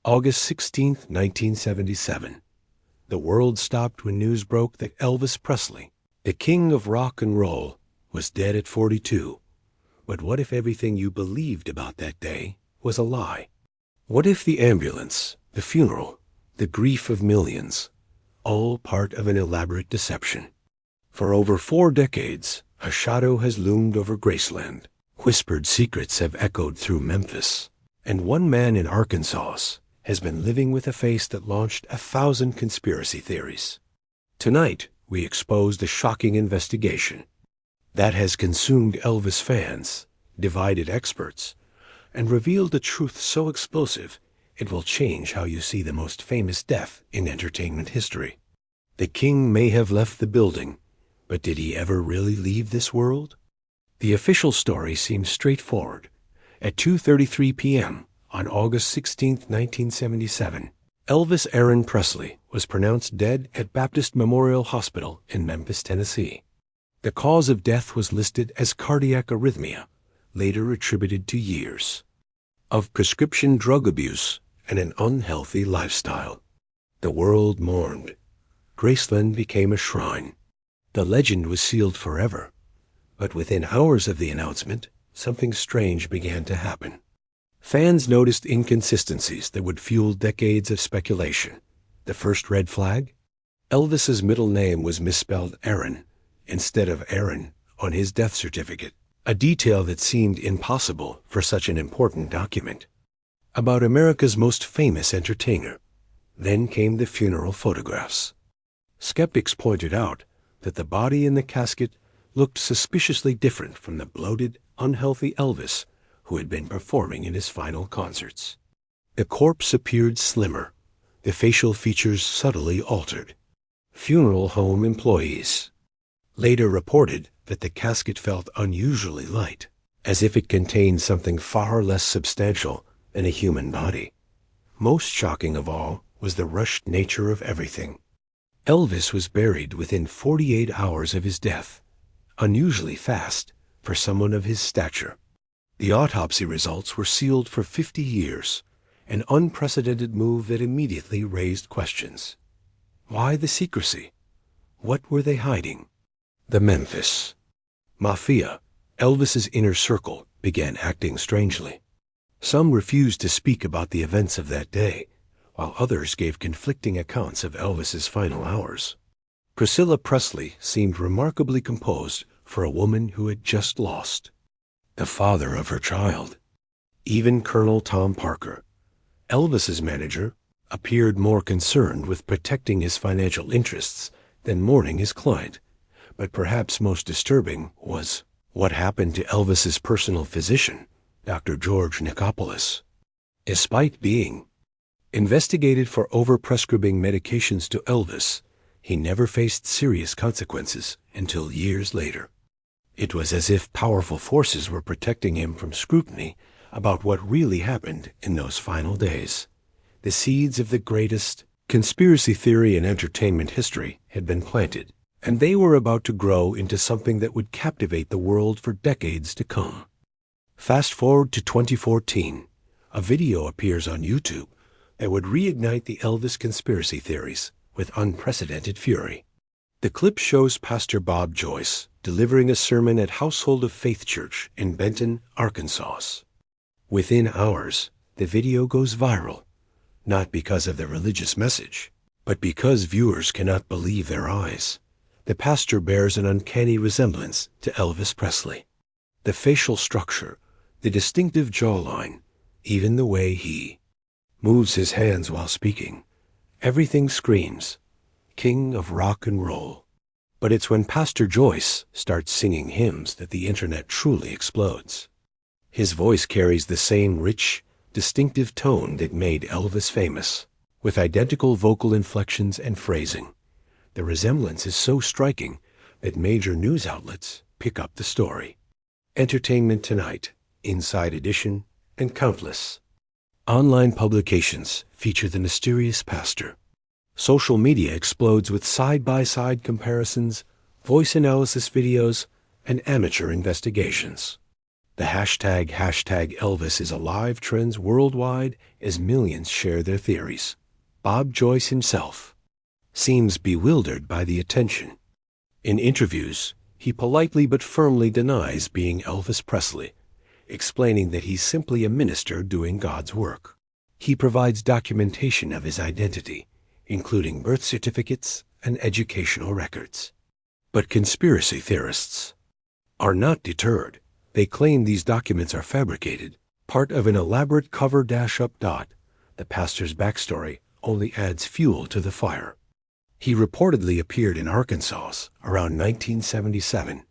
August 16, 1977. The world stopped when news broke that Elvis Presley, the king of rock and roll, was dead at 42. But what if everything you believed about that day was a lie? What if the ambulance, the funeral, the grief of millions, all part of an elaborate deception? For over 4 decades, a shadow has loomed over Graceland. Whispered secrets have echoed through Memphis. And one man in Arkansas has been living with a face that launched 1,000 conspiracy theories. Tonight, we expose the shocking investigation that has consumed Elvis fans, divided experts, and revealed a truth so explosive it will change how you see the most famous death in entertainment history. The king may have left the building, but did he ever really leave this world? The official story seems straightforward. At 2:33 p.m., on August 16, 1977, Elvis Aaron Presley was pronounced dead at Baptist Memorial Hospital in Memphis, Tennessee. The cause of death was listed as cardiac arrhythmia, later attributed to years of prescription drug abuse and an unhealthy lifestyle. The world mourned. Graceland became a shrine. The legend was sealed forever. But within hours of the announcement, something strange began to happen. Fans noticed inconsistencies that would fuel decades of speculation. The first red flag? Elvis's middle name was misspelled Aaron instead of Aaron on his death certificate, a detail that seemed impossible for such an important document about America's most famous entertainer. Then came the funeral photographs. Skeptics pointed out that the body in the casket looked suspiciously different from the bloated, unhealthy Elvis who had been performing in his final concerts. The corpse appeared slimmer, the facial features subtly altered. Funeral home employees later reported that the casket felt unusually light, as if it contained something far less substantial than a human body. Most shocking of all was the rushed nature of everything. Elvis was buried within 48 hours of his death, unusually fast for someone of his stature. The autopsy results were sealed for 50 years, an unprecedented move that immediately raised questions. Why the secrecy? What were they hiding? The Memphis Mafia, Elvis's inner circle, began acting strangely. Some refused to speak about the events of that day, while others gave conflicting accounts of Elvis's final hours. Priscilla Presley seemed remarkably composed for a woman who had just lost the father of her child. Even Colonel Tom Parker, Elvis's manager, appeared more concerned with protecting his financial interests than mourning his client. But perhaps most disturbing was what happened to Elvis's personal physician, Dr. George Nicopolis. Despite being investigated for overprescribing medications to Elvis, he never faced serious consequences until years later. It was as if powerful forces were protecting him from scrutiny about what really happened in those final days. The seeds of the greatest conspiracy theory in entertainment history had been planted, and they were about to grow into something that would captivate the world for decades to come. Fast forward to 2014, a video appears on YouTube that would reignite the Elvis conspiracy theories with unprecedented fury. The clip shows Pastor Bob Joyce delivering a sermon at Household of Faith Church in Benton, Arkansas. Within hours, the video goes viral, not because of the religious message, but because viewers cannot believe their eyes. The pastor bears an uncanny resemblance to Elvis Presley. The facial structure, the distinctive jawline, even the way he moves his hands while speaking. Everything screams, king of rock and roll. But it's when Pastor Joyce starts singing hymns that the internet truly explodes. His voice carries the same rich, distinctive tone that made Elvis famous, with identical vocal inflections and phrasing. The resemblance is so striking that major news outlets pick up the story. Entertainment Tonight, Inside Edition, and countless online publications feature the mysterious pastor. Social media explodes with side-by-side comparisons, voice analysis videos, and amateur investigations. The hashtag Elvis is alive trends worldwide as millions share their theories. Bob Joyce himself seems bewildered by the attention. In interviews, he politely but firmly denies being Elvis Presley, explaining that he's simply a minister doing God's work. He provides documentation of his identity, including birth certificates and educational records. But conspiracy theorists are not deterred. They claim these documents are fabricated, part of an elaborate cover-up. The pastor's backstory only adds fuel to the fire. He reportedly appeared in Arkansas around 1977,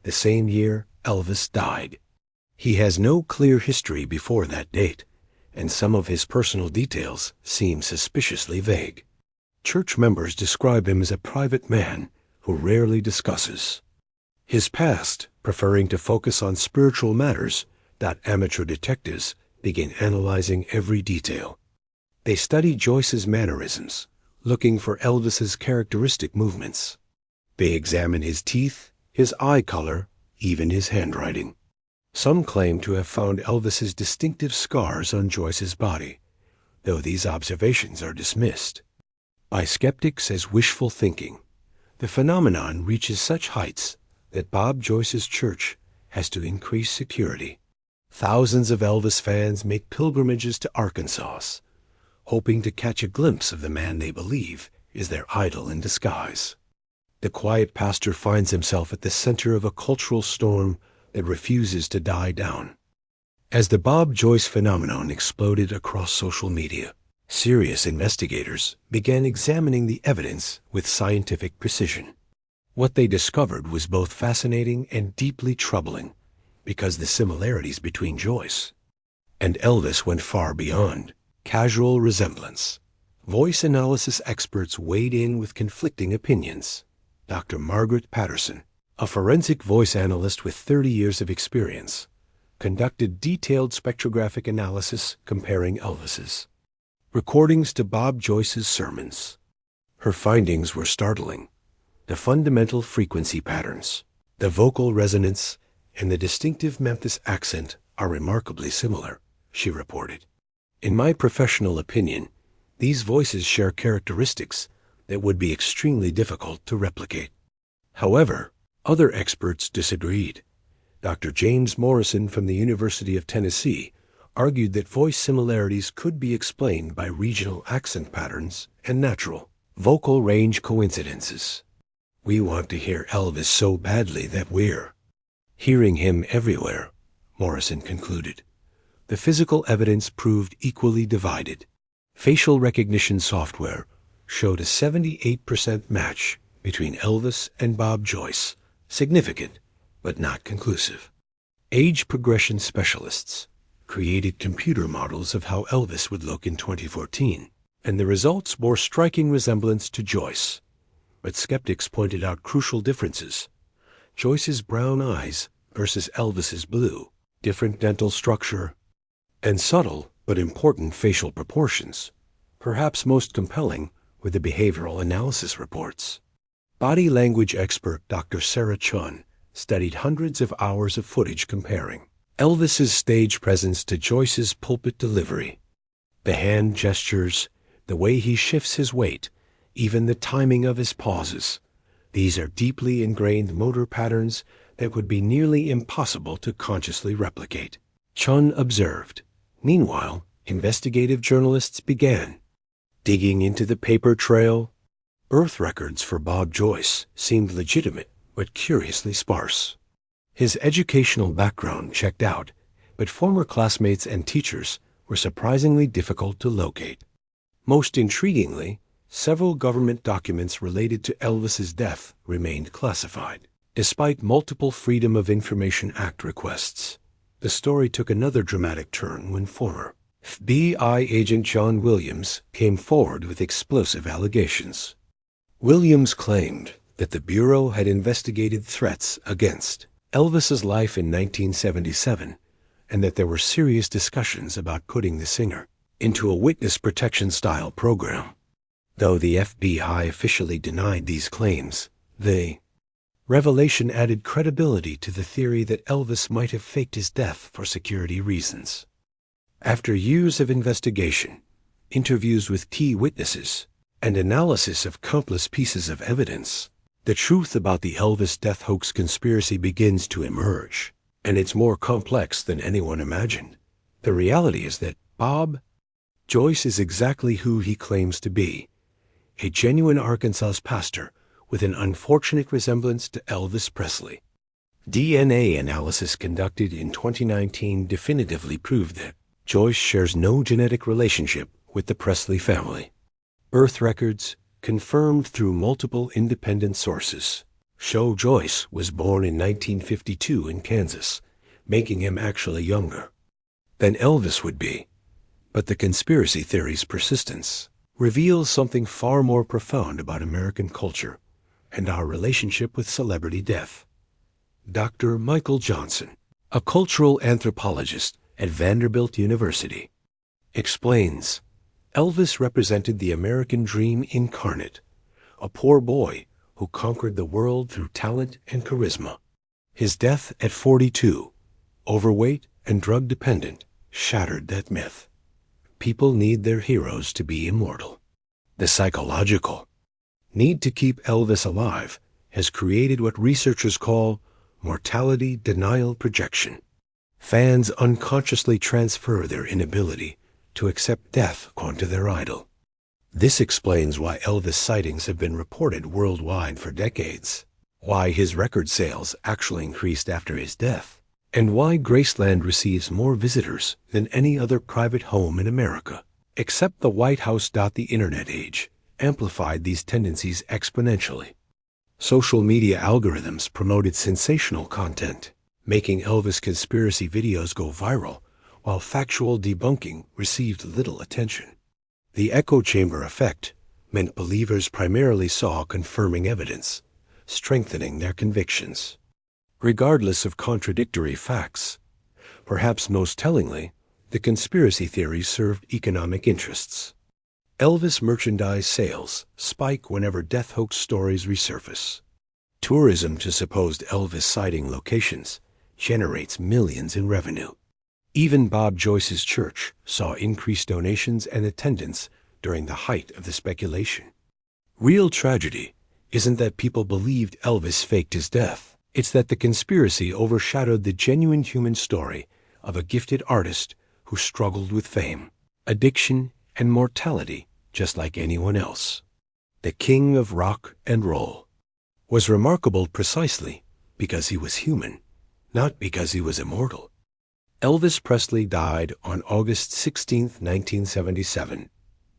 the same year Elvis died. He has no clear history before that date, and some of his personal details seem suspiciously vague. Church members describe him as a private man who rarely discusses his past, preferring to focus on spiritual matters. Amateur detectives begin analyzing every detail. They study Joyce's mannerisms, looking for Elvis's characteristic movements. They examine his teeth, his eye color, even his handwriting. Some claim to have found Elvis's distinctive scars on Joyce's body, though these observations are dismissed by skeptics as wishful thinking. The phenomenon reaches such heights that Bob Joyce's church has to increase security. Thousands of Elvis fans make pilgrimages to Arkansas, hoping to catch a glimpse of the man they believe is their idol in disguise. The quiet pastor finds himself at the center of a cultural storm that refuses to die down. As the Bob Joyce phenomenon exploded across social media, serious investigators began examining the evidence with scientific precision. What they discovered was both fascinating and deeply troubling, because the similarities between Joyce and Elvis went far beyond casual resemblance. Voice analysis experts weighed in with conflicting opinions. Dr. Margaret Patterson, a forensic voice analyst with 30 years of experience, conducted detailed spectrographic analysis comparing Elvis's recordings to Bob Joyce's sermons. Her findings were startling. The fundamental frequency patterns, the vocal resonance, and the distinctive Memphis accent are remarkably similar, she reported. In my professional opinion, these voices share characteristics that would be extremely difficult to replicate. However, other experts disagreed. Dr. James Morrison from the University of Tennessee argued that voice similarities could be explained by regional accent patterns and natural vocal range coincidences. We want to hear Elvis so badly that we're hearing him everywhere, Morrison concluded. The physical evidence proved equally divided. Facial recognition software showed a 78% match between Elvis and Bob Joyce, significant but not conclusive. Age progression specialists created computer models of how Elvis would look in 2014, and the results bore striking resemblance to Joyce. But skeptics pointed out crucial differences. Joyce's brown eyes versus Elvis's blue, different dental structure, and subtle but important facial proportions. Perhaps most compelling were the behavioral analysis reports. Body language expert Dr. Sarah Chun studied hundreds of hours of footage comparing Elvis's stage presence to Joyce's pulpit delivery. The hand gestures, the way he shifts his weight, even the timing of his pauses. These are deeply ingrained motor patterns that would be nearly impossible to consciously replicate, Chun observed. Meanwhile, investigative journalists began digging into the paper trail. Birth records for Bob Joyce seemed legitimate but curiously sparse. His educational background checked out, but former classmates and teachers were surprisingly difficult to locate. Most intriguingly, several government documents related to Elvis's death remained classified. Despite multiple Freedom of Information Act requests, the story took another dramatic turn when former FBI agent John Williams came forward with explosive allegations. Williams claimed that the Bureau had investigated threats against Elvis's life in 1977 and that there were serious discussions about putting the singer into a witness protection-style program. Though the FBI officially denied these claims, they Revelation added credibility to the theory that Elvis might have faked his death for security reasons. After years of investigation, interviews with key witnesses, and analysis of countless pieces of evidence, the truth about the Elvis death hoax conspiracy begins to emerge, and it's more complex than anyone imagined. The reality is that Bob Joyce is exactly who he claims to be, a genuine Arkansas pastor with an unfortunate resemblance to Elvis Presley. DNA analysis conducted in 2019 definitively proved that Joyce shares no genetic relationship with the Presley family. Birth records, confirmed through multiple independent sources, show Joyce was born in 1952 in Kansas, making him actually younger than Elvis would be. But the conspiracy theory's persistence reveals something far more profound about American culture and our relationship with celebrity death. Dr. Michael Johnson, a cultural anthropologist at Vanderbilt University, explains, Elvis represented the American dream incarnate, a poor boy who conquered the world through talent and charisma. His death at 42, overweight and drug-dependent, shattered that myth. People need their heroes to be immortal. The psychological need to keep Elvis alive has created what researchers call mortality denial projection. Fans unconsciously transfer their inability to accept death onto their idol. This explains why Elvis sightings have been reported worldwide for decades, why his record sales actually increased after his death, and why Graceland receives more visitors than any other private home in America. Except the White House. The internet age amplified these tendencies exponentially. Social media algorithms promoted sensational content, making Elvis conspiracy videos go viral, while factual debunking received little attention. The echo chamber effect meant believers primarily saw confirming evidence, strengthening their convictions, regardless of contradictory facts. Perhaps most tellingly, the conspiracy theories served economic interests. Elvis merchandise sales spike whenever death hoax stories resurface. Tourism to supposed Elvis sighting locations generates millions in revenue. Even Bob Joyce's church saw increased donations and attendance during the height of the speculation. Real tragedy isn't that people believed Elvis faked his death. It's that the conspiracy overshadowed the genuine human story of a gifted artist who struggled with fame, addiction, and mortality just like anyone else. The king of rock and roll was remarkable precisely because he was human, not because he was immortal. Elvis Presley died on August 16, 1977.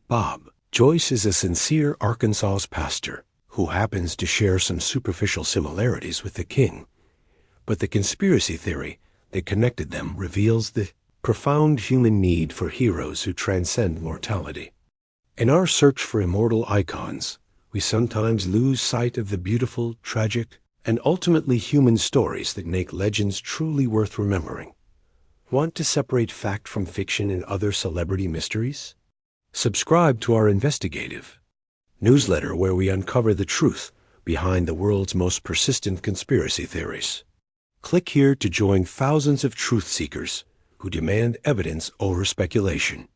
Bob Joyce is a sincere Arkansas pastor who happens to share some superficial similarities with the king, but the conspiracy theory that connected them reveals the profound human need for heroes who transcend mortality. In our search for immortal icons, we sometimes lose sight of the beautiful, tragic, and ultimately human stories that make legends truly worth remembering. Want to separate fact from fiction and other celebrity mysteries? Subscribe to our investigative newsletter where we uncover the truth behind the world's most persistent conspiracy theories. Click here to join thousands of truth seekers who demand evidence over speculation.